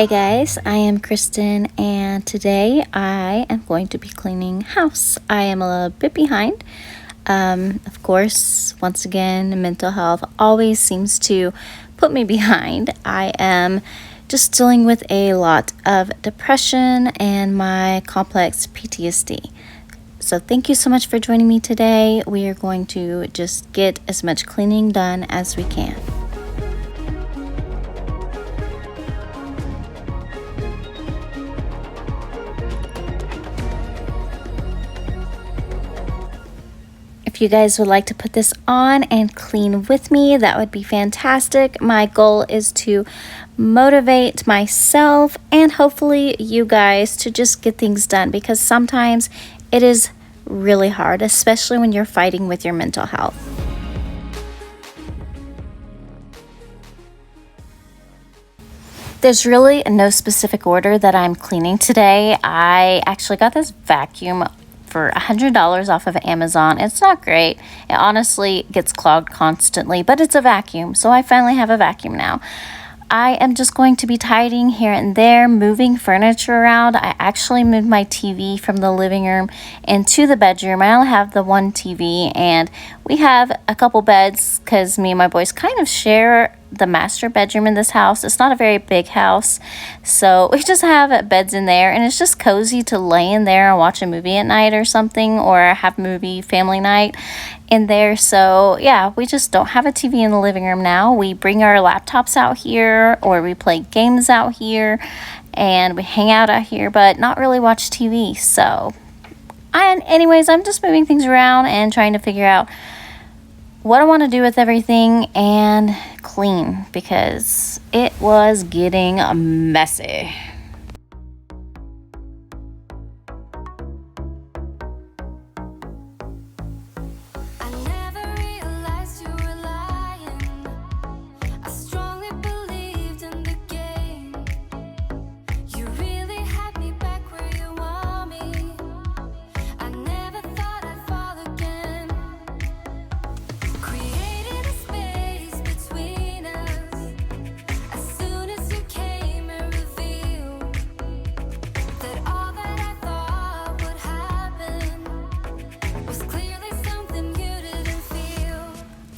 Hey guys, I am Kristen and today I am going to be cleaning house. I am a little bit behind. Of course, once again, mental health always seems to put me behind. I am just dealing with a lot of depression and my complex PTSD. So thank you so much for joining me today. We are going to just get as much cleaning done as we can. If you guys would like to put this on and clean with me, that would be fantastic. My goal is to motivate myself and hopefully you guys to just get things done, because sometimes it is really hard, especially when you're fighting with your mental health. There's really no specific order that I'm cleaning today. I actually got this vacuum for $100 off of Amazon. It's not great. It honestly gets clogged constantly, but it's a vacuum, so I finally have a vacuum now. I am just going to be tidying here and there, moving furniture around. I actually moved my TV from the living room into the bedroom. I only have the one TV, and we have a couple beds because me and my boys kind of share the master bedroom in this house. It's not a very big house, so we just have beds in there, and it's just cozy to lay in there and watch a movie at night or something, or have movie family night in there. So yeah, we just don't have a TV in the living room now. We bring our laptops out here, or we play games out here, and we hang out here, but not really watch TV. So anyways, I'm just moving things around and trying to figure out what I want to do with everything and clean, because it was getting messy.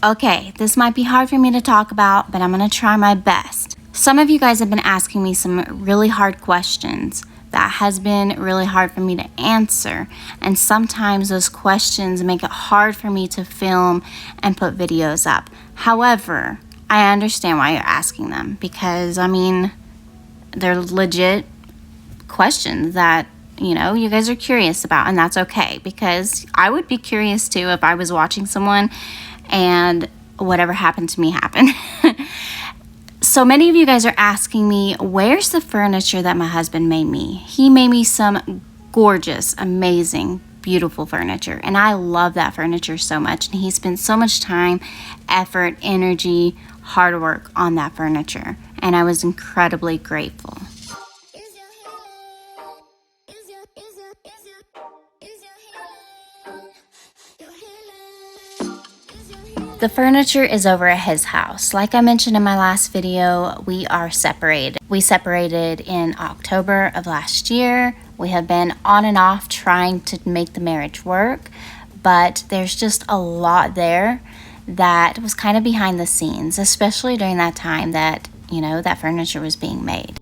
Okay, this might be hard for me to talk about, but I'm going to try my best. Some of you guys have been asking me some really hard questions that has been really hard for me to answer, and sometimes those questions make it hard for me to film and put videos up. However, I understand why you're asking them, because I mean, they're legit questions that you guys are curious about, and that's okay, because I would be curious too if I was watching someone and whatever happened to me happened. So many of you guys are asking me, where's the furniture that my husband made me? He made me some gorgeous, amazing, beautiful furniture, and I love that furniture so much, and he spent so much time, effort, energy, hard work on that furniture, and I was incredibly grateful. The furniture is over at his house. Like I mentioned in my last video, we are separated. We separated in October of last year. We have been on and off trying to make the marriage work, but there's just a lot there that was kind of behind the scenes, especially during that time that, that furniture was being made.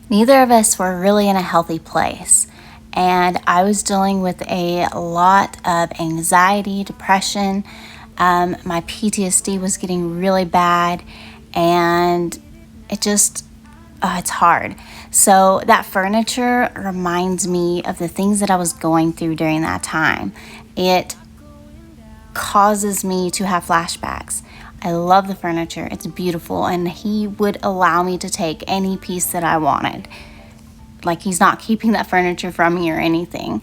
Neither of us were really in a healthy place, and I was dealing with a lot of anxiety, depression. My PTSD was getting really bad, and it's hard. So that furniture reminds me of the things that I was going through during that time. It causes me to have flashbacks. I love the furniture. It's beautiful, and he would allow me to take any piece that I wanted. Like, he's not keeping that furniture from me or anything.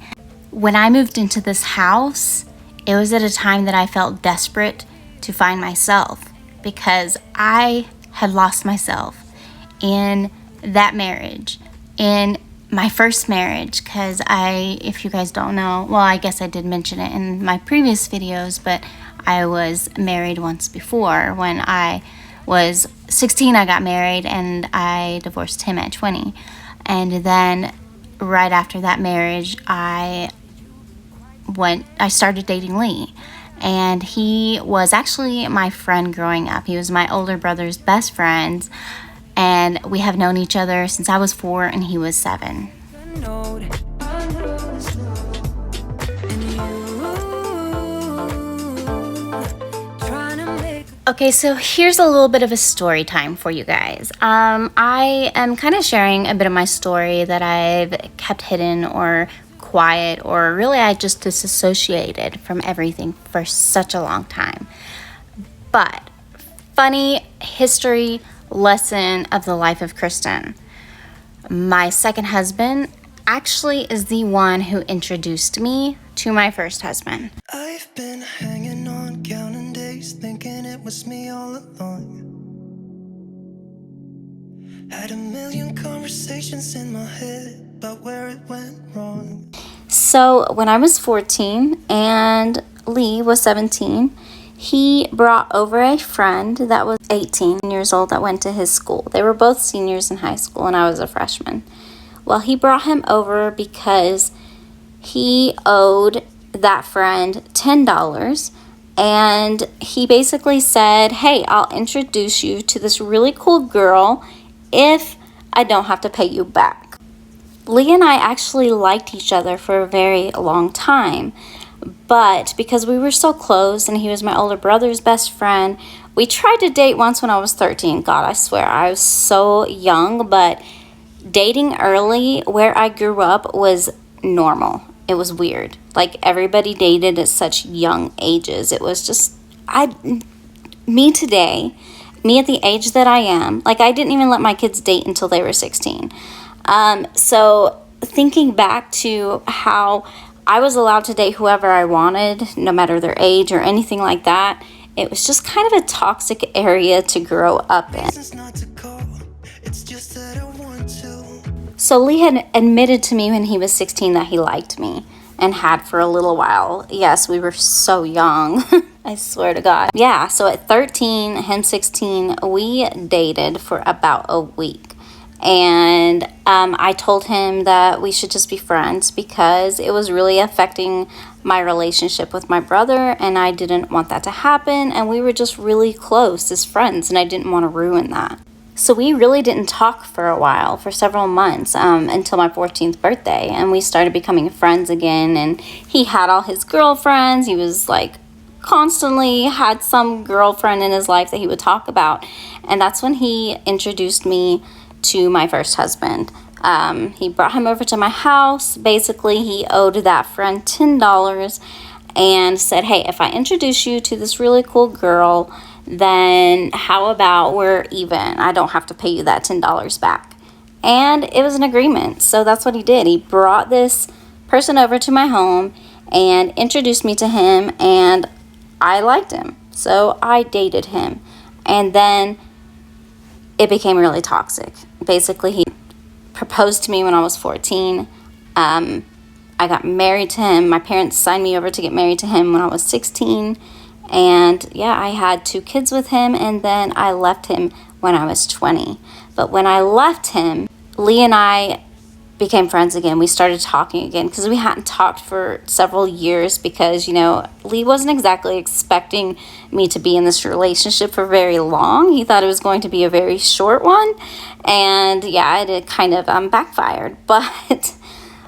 When I moved into this house, it was at a time that I felt desperate to find myself, because I had lost myself in that marriage, in my first marriage, because if you guys don't know, well, I guess I did mention it in my previous videos, but I was married once before when I was 16, I got married, and I divorced him at 20. And then right after that marriage, I started dating Lee. And he was actually my friend growing up. He was my older brother's best friend. And we have known each other since I was 4 and he was 7. Okay, so here's a little bit of a story time for you guys. I am kind of sharing a bit of my story that I've kept hidden or quiet, or really I just disassociated from everything for such a long time. But funny history lesson of the life of Kristen. My second husband actually is the one who introduced me to my first husband. I've been hanging on, counting days, thinking it was me all along. Had a million conversations in my head about where it went wrong. So when I was 14 and Lee was 17, he brought over a friend that was 18 years old that went to his school. They were both seniors in high school and I was a freshman. Well, he brought him over because he owed that friend $10, and he basically said, hey, I'll introduce you to this really cool girl if I don't have to pay you back. Lee and I actually liked each other for a very long time, but because we were so close and he was my older brother's best friend, we tried to date once when I was 13. God, I swear, I was so young, but dating early where I grew up was normal. It was weird. Like, everybody dated at such young ages. It was just, me today, me at the age that I am, like, I didn't even let my kids date until they were 16. So thinking back to how I was allowed to date whoever I wanted, no matter their age or anything like that, it was just kind of a toxic area to grow up in. So Lee had admitted to me when he was 16 that he liked me, and had for a little while. Yes, we were so young. I swear to God. Yeah, so at 13, him 16, we dated for about a week. And I told him that we should just be friends because it was really affecting my relationship with my brother, and I didn't want that to happen. And we were just really close as friends, and I didn't want to ruin that. So we really didn't talk for a while, for several months, until my 14th birthday. And we started becoming friends again. And he had all his girlfriends. He was like constantly had some girlfriend in his life that he would talk about. And that's when he introduced me to my first husband. He brought him over to my house. Basically, he owed that friend $10 and said, hey, if I introduce you to this really cool girl, then how about we're even? I don't have to pay you that $10 back. And it was an agreement. So that's what he did. He brought this person over to my home and introduced me to him, and I liked him. So I dated him. And then it became really toxic. Basically, he proposed to me when I was 14. I got married to him. My parents signed me over to get married to him when I was 16. And yeah, I had 2 kids with him, and then I left him when I was 20. But when I left him, Lee and I became friends again. We started talking again because we hadn't talked for several years because, you know, Lee wasn't exactly expecting me to be in this relationship for very long. He thought it was going to be a very short one. And yeah, it kind of backfired. But,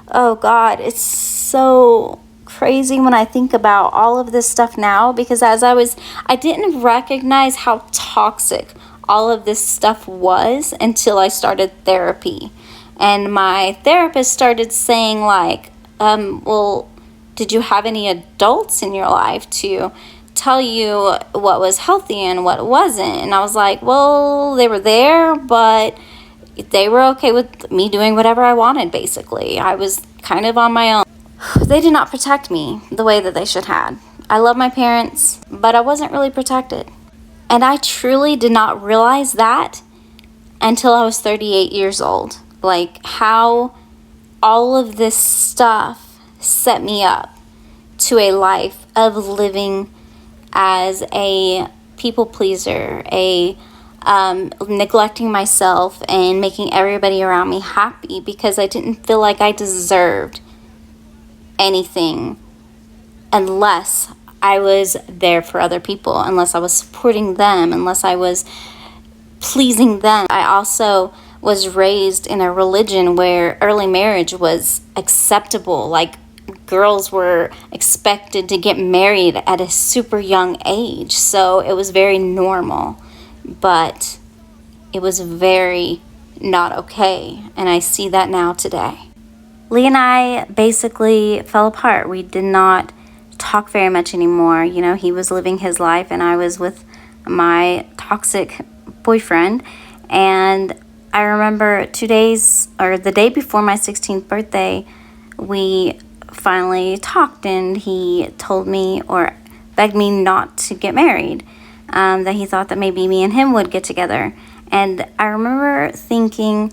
oh God, it's so crazy when I think about all of this stuff now, because I didn't recognize how toxic all of this stuff was until I started therapy. And my therapist started saying like, well, did you have any adults in your life to tell you what was healthy and what wasn't? And I was like, well, they were there, but they were okay with me doing whatever I wanted, basically. I was kind of on my own. They did not protect me the way that they should have. I love my parents, but I wasn't really protected. And I truly did not realize that until I was 38 years old. Like, how all of this stuff set me up to a life of living as a people pleaser, a neglecting myself and making everybody around me happy because I didn't feel like I deserved anything unless I was there for other people, unless I was supporting them, unless I was pleasing them. I also was raised in a religion where early marriage was acceptable. Like, girls were expected to get married at a super young age, so it was very normal, but it was very not okay, and I see that now today. Lee and I basically fell apart. We did not talk very much anymore. You know, he was living his life and I was with my toxic boyfriend. And I remember the day before my 16th birthday, we finally talked, and he told me, or begged me not to get married, that he thought that maybe me and him would get together. And I remember thinking,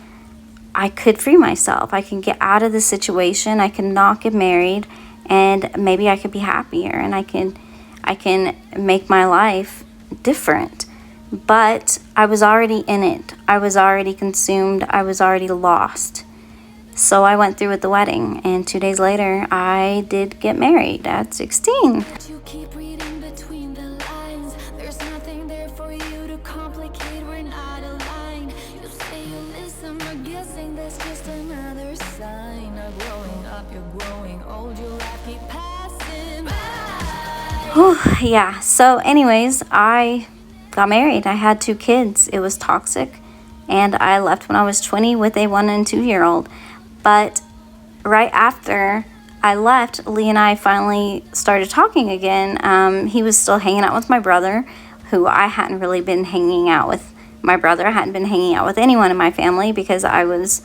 I could free myself. I can get out of this situation. I can not get married, and maybe I could be happier, and I can make my life different. But I was already in it. I was already consumed. I was already lost. So I went through with the wedding, and 2 days later, I did get married at 16. You keep reading between the lines. There's nothing there for you to complicate. We're not aligned. You say you listen, but guessing that's just another sign of growing up. You're growing old. Your life keep passing by. Whew, yeah. So anyways, I got married. I had 2 kids. It was toxic, and I left when I was 20 with a 1 and 2-year-old. But right after I left, Lee and I finally started talking again. He was still hanging out with my brother, who I hadn't really been hanging out with. My brother, I hadn't been hanging out with anyone in my family because I was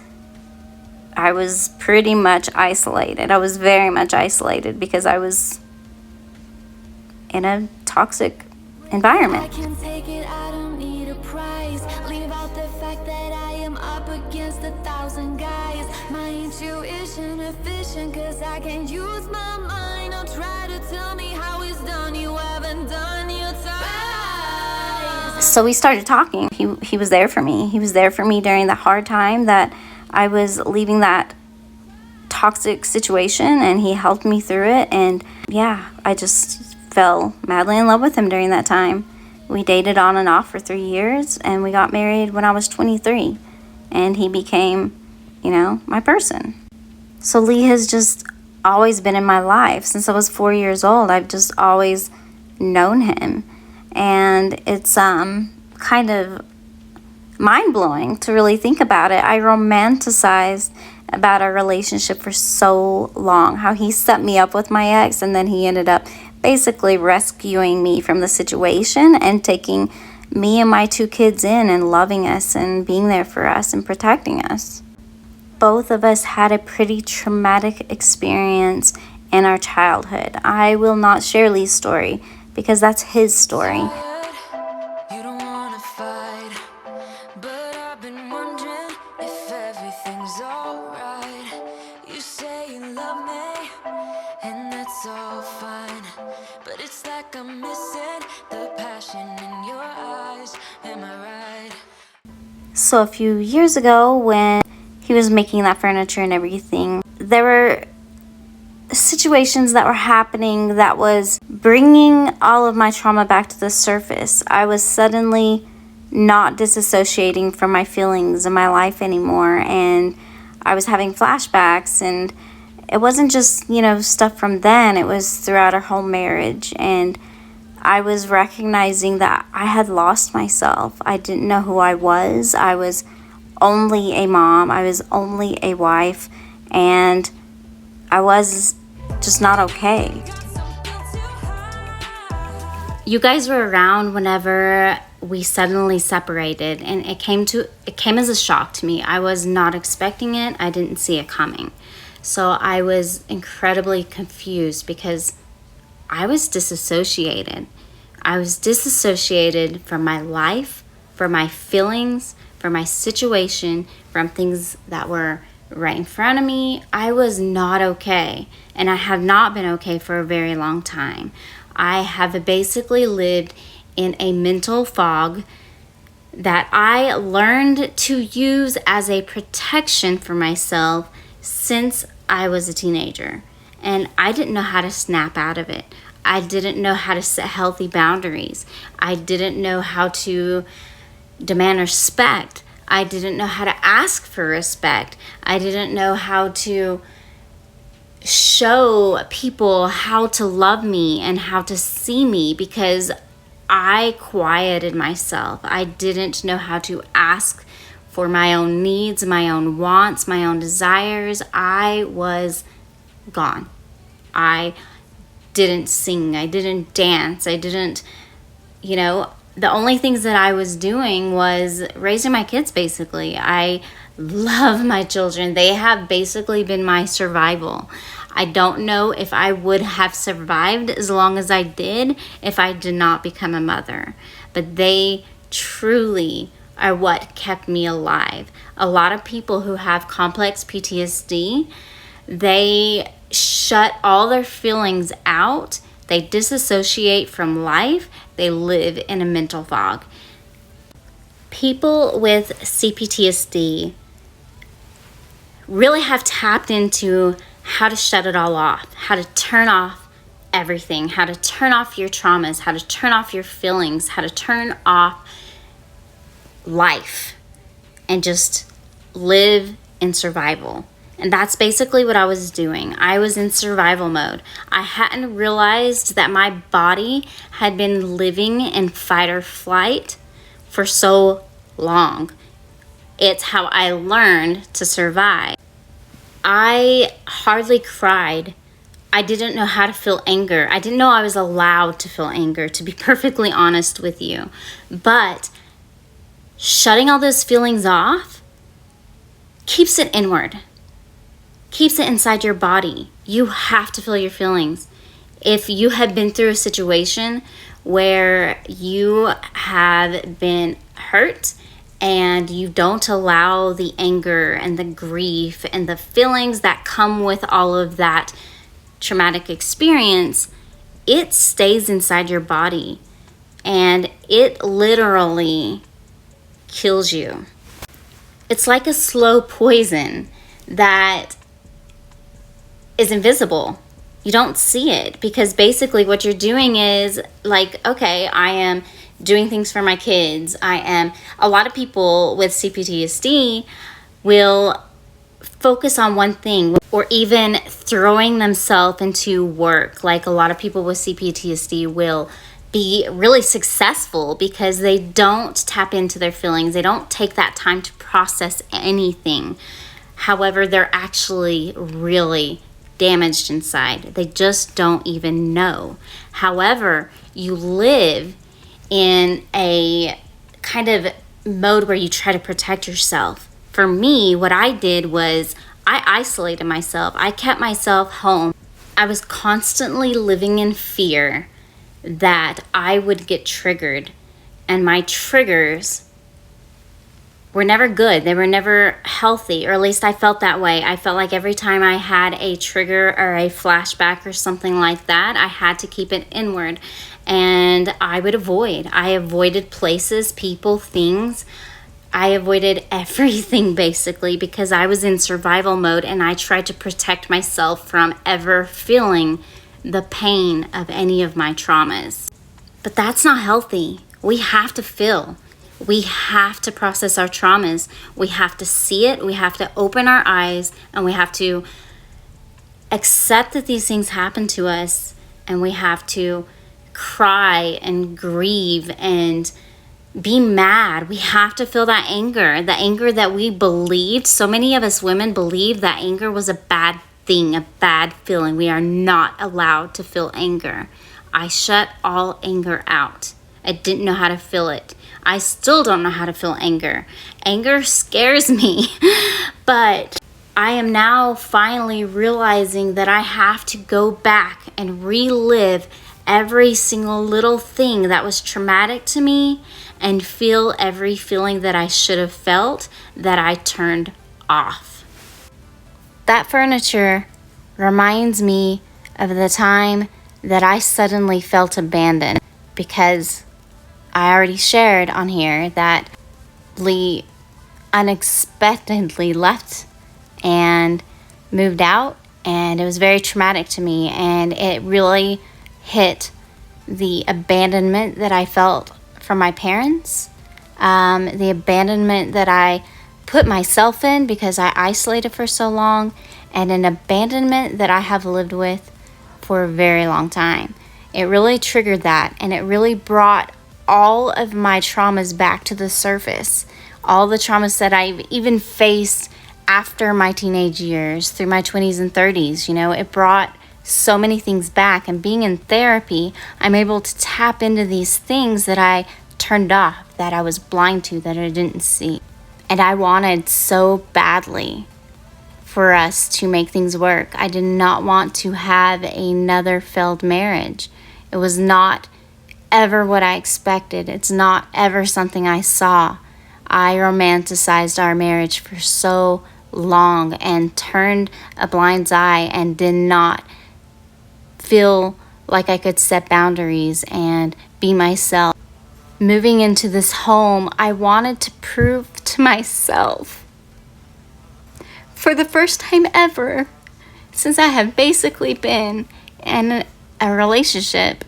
pretty much isolated. I was very much isolated because I was in a toxic environment. I can take it, I don't need a prize. Leave out the fact that I am up against 1,000 guys. My intuition efficient, cause I can use my mind. Don't try to tell me how it's done. You haven't done your time. So we started talking. He was there for me. He was there for me during the hard time that I was leaving that toxic situation, and he helped me through it. And yeah, I just fell madly in love with him during that time. We dated on and off for 3 years, and we got married when I was 23, and he became, my person. So Lee has just always been in my life. Since I was 4 years old, I've just always known him, and it's kind of mind-blowing to really think about it. I romanticized about our relationship for so long, how he set me up with my ex, and then he ended up basically rescuing me from the situation and taking me and my 2 kids in and loving us and being there for us and protecting us. Both of us had a pretty traumatic experience in our childhood. I will not share Lee's story because that's his story. You don't wanna fight, but I've been wondering if everything's alright. You say you love me, and that's all fine, but it's like I'm missing the passion in your eyes. Am I right? So a few years ago, when he was making that furniture and everything, there were situations that were happening that was bringing all of my trauma back to the surface. I was suddenly not disassociating from my feelings in my life anymore, and I was having flashbacks, and it wasn't just, stuff from then. It was throughout our whole marriage, and I was recognizing that I had lost myself. I didn't know who I was. I was only a mom. I was only a wife, and I was just not okay. You guys were around whenever we suddenly separated, and it came as a shock to me. I was not expecting it. I didn't see it coming. So I was incredibly confused because I was disassociated. I was disassociated from my life, from my feelings, from my situation, from things that were right in front of me. I was not okay, and I have not been okay for a very long time. I have basically lived in a mental fog that I learned to use as a protection for myself since I was a teenager. And I didn't know how to snap out of it. I didn't know how to set healthy boundaries. I didn't know how to demand respect. I didn't know how to ask for respect. I didn't know how to show people how to love me and how to see me, because I quieted myself. I didn't know how to ask for my own needs, my own wants, my own desires. I was gone. I didn't sing. I didn't dance. I didn't, the only things that I was doing was raising my kids, basically. I love my children. They have basically been my survival. I don't know if I would have survived as long as I did if I did not become a mother. But they truly are what kept me alive. A lot of people who have complex PTSD, they shut all their feelings out. They disassociate from life. They live in a mental fog. People with CPTSD really have tapped into how to shut it all off, how to turn off everything, how to turn off your traumas, how to turn off your feelings, how to turn off life and just live in survival. And that's basically what I was doing. I was in survival mode. I hadn't realized that my body had been living in fight or flight for so long. It's how I learned to survive. I hardly cried. I didn't know how to feel anger. I didn't know I was allowed to feel anger, to be perfectly honest with you. But shutting all those feelings off keeps it inward, keeps it inside your body. You have to feel your feelings. If you have been through a situation where you have been hurt and you don't allow the anger and the grief and the feelings that come with all of that traumatic experience, it stays inside your body and it literally kills you. It's like a slow poison that is invisible. You don't see it, because basically what you're doing is like, okay, I am doing things for my kids. A lot of people with CPTSD will focus on one thing, or even throwing themselves into work. Like a lot of people with CPTSD will be really successful because they don't tap into their feelings. They don't take that time to process anything. However, they're actually really damaged inside. They just don't even know. However, you live in a kind of mode where you try to protect yourself. For me, what I did was I isolated myself. I kept myself home. I was constantly living in fear that I would get triggered, and my triggers were never good. They were never healthy, or at least I felt that way. I felt like every time I had a trigger or a flashback or something like that, I had to keep it inward, and I avoided places, people, things. I avoided everything basically because I was in survival mode, and I tried to protect myself from ever feeling the pain of any of my traumas. But that's not healthy. We have to feel. We have to process our traumas. We have to see it. We have to open our eyes, and we have to accept that these things happen to us, and we have to cry and grieve and be mad. We have to feel that anger, the anger that we believed. So many of us women believe that anger was a bad thing, a bad feeling. We are not allowed to feel anger. I shut all anger out. I didn't know how to feel it. I still don't know how to feel anger. Anger scares me, but I am now finally realizing that I have to go back and relive every single little thing that was traumatic to me and feel every feeling that I should have felt that I turned off. That furniture reminds me of the time that I suddenly felt abandoned, because I already shared on here that Lee unexpectedly left and moved out, and it was very traumatic to me, and it really hit the abandonment that I felt from my parents, the abandonment that I put myself in because I isolated for so long, and an abandonment that I have lived with for a very long time. It really triggered that, and it really brought all of my traumas back to the surface. All the traumas that I've even faced after my teenage years, through my 20s and 30s, it brought so many things back. And being in therapy, I'm able to tap into these things that I turned off, that I was blind to, that I didn't see. And I wanted so badly for us to make things work. I did not want to have another failed marriage. It was not ever what I expected. It's not ever something I saw. I romanticized our marriage for so long and turned a blind eye and did not feel like I could set boundaries and be myself. Moving into this home, I wanted to prove to myself, for the first time ever, since I have basically been in a relationship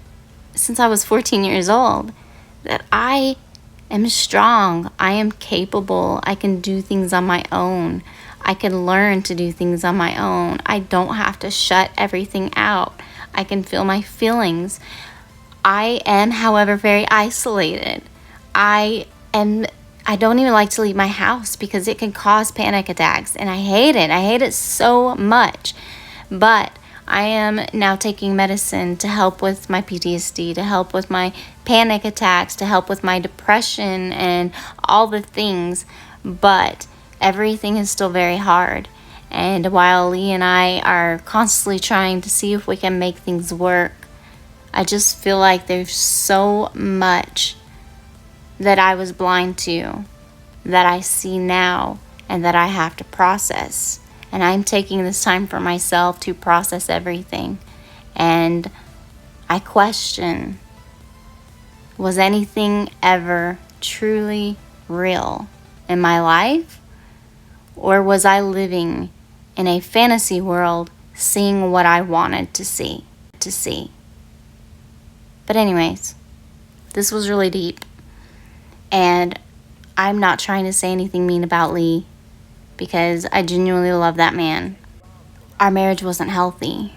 since I was 14 years old, that I am strong, I am capable, I can do things on my own. I can learn to do things on my own. I don't have to shut everything out. I can feel my feelings. I am, however, very isolated. I don't even like to leave my house because it can cause panic attacks, and I hate it. I hate it so much. But I am now taking medicine to help with my PTSD, to help with my panic attacks, to help with my depression and all the things. But everything is still very hard. And while Lee and I are constantly trying to see if we can make things work, I just feel like there's so much that I was blind to, that I see now, and that I have to process. And I'm taking this time for myself to process everything. And I question, was anything ever truly real in my life? Or was I living in a fantasy world, seeing what I wanted to see? But anyways, this was really deep. And I'm not trying to say anything mean about Lee, because I genuinely love that man. Our marriage wasn't healthy,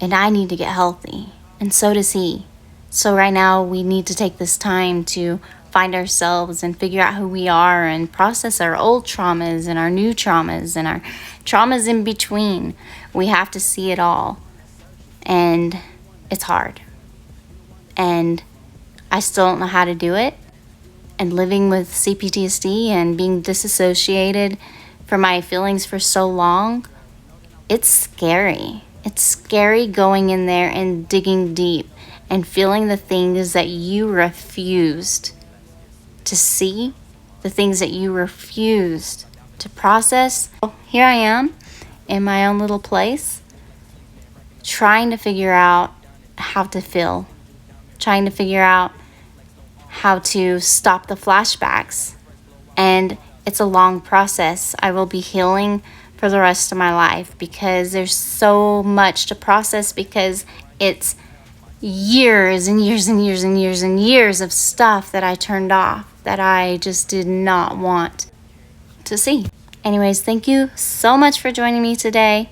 and I need to get healthy, and so does he. So right now we need to take this time to find ourselves and figure out who we are and process our old traumas and our new traumas and our traumas in between. We have to see it all, and it's hard. And I still don't know how to do it. And living with CPTSD and being disassociated from my feelings for so long, it's scary. It's scary going in there and digging deep and feeling the things that you refused to see, the things that you refused to process. Here I am in my own little place, trying to figure out how to feel, trying to figure out how to stop the flashbacks. And it's a long process. I will be healing for the rest of my life because there's so much to process, because it's years and years and years and years and years of stuff that I turned off, that I just did not want to see. Anyways, thank you so much for joining me today.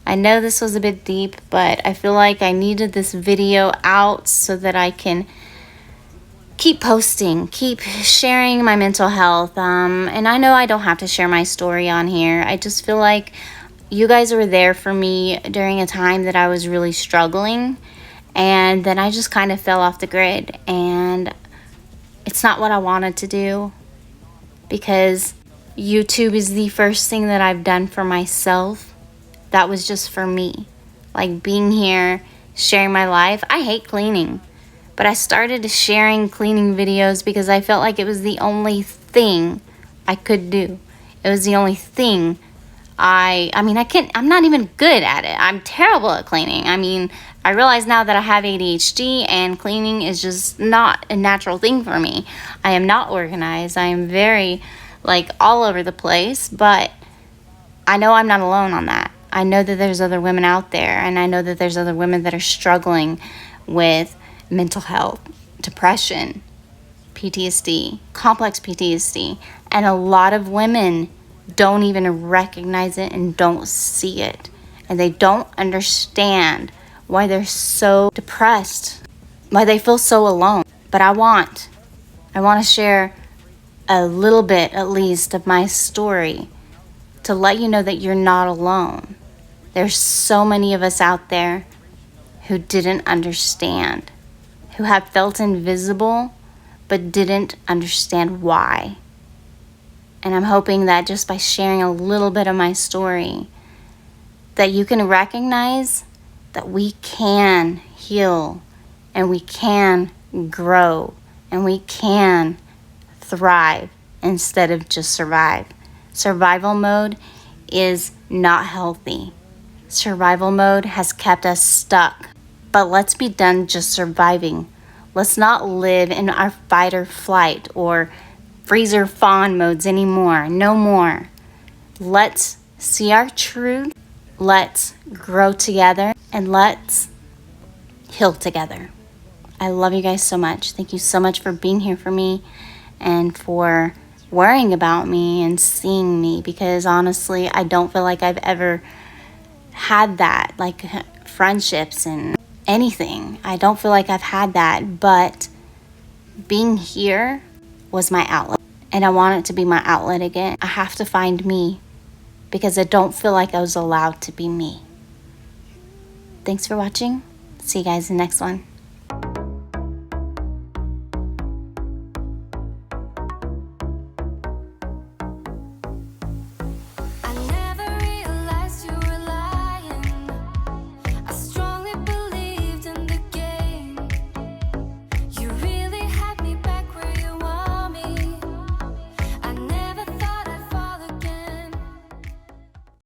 I know this was a bit deep, but I feel like I needed this video out so that I can keep posting, keep sharing my mental health. And I know I don't have to share my story on here. I just feel like you guys were there for me during a time that I was really struggling. And then I just kind of fell off the grid. And it's not what I wanted to do, because YouTube is the first thing that I've done for myself. That was just for me. Like being here, sharing my life. I hate cleaning. But I started sharing cleaning videos because I felt like it was the only thing I could do. It was the only thing I mean, I'm not even good at it. I'm terrible at cleaning. I mean, I realize now that I have ADHD and cleaning is just not a natural thing for me. I am not organized. I am very, like, all over the place, but I know I'm not alone on that. I know that there's other women out there, and I know that there's other women that are struggling with mental health, depression, PTSD, complex PTSD, and a lot of women don't even recognize it and don't see it, and they don't understand why they're so depressed, why they feel so alone. But I want to share a little bit, at least, of my story to let you know that you're not alone. There's so many of us out there who didn't understand, who have felt invisible but didn't understand why. And I'm hoping that just by sharing a little bit of my story, that you can recognize that we can heal, and we can grow, and we can thrive instead of just survive. Survival mode is not healthy. Survival mode has kept us stuck. But let's be done just surviving. Let's not live in our fight or flight or freeze or fawn modes anymore. No more. Let's see our truth. Let's grow together, and let's heal together. I love you guys so much. Thank you so much for being here for me and for worrying about me and seeing me, because honestly, I don't feel like I've ever had that, like friendships and anything. I don't feel like I've had that, but being here was my outlet, and I want it to be my outlet again. I have to find me, because I don't feel like I was allowed to be me. Thanks for watching. See you guys in the next one.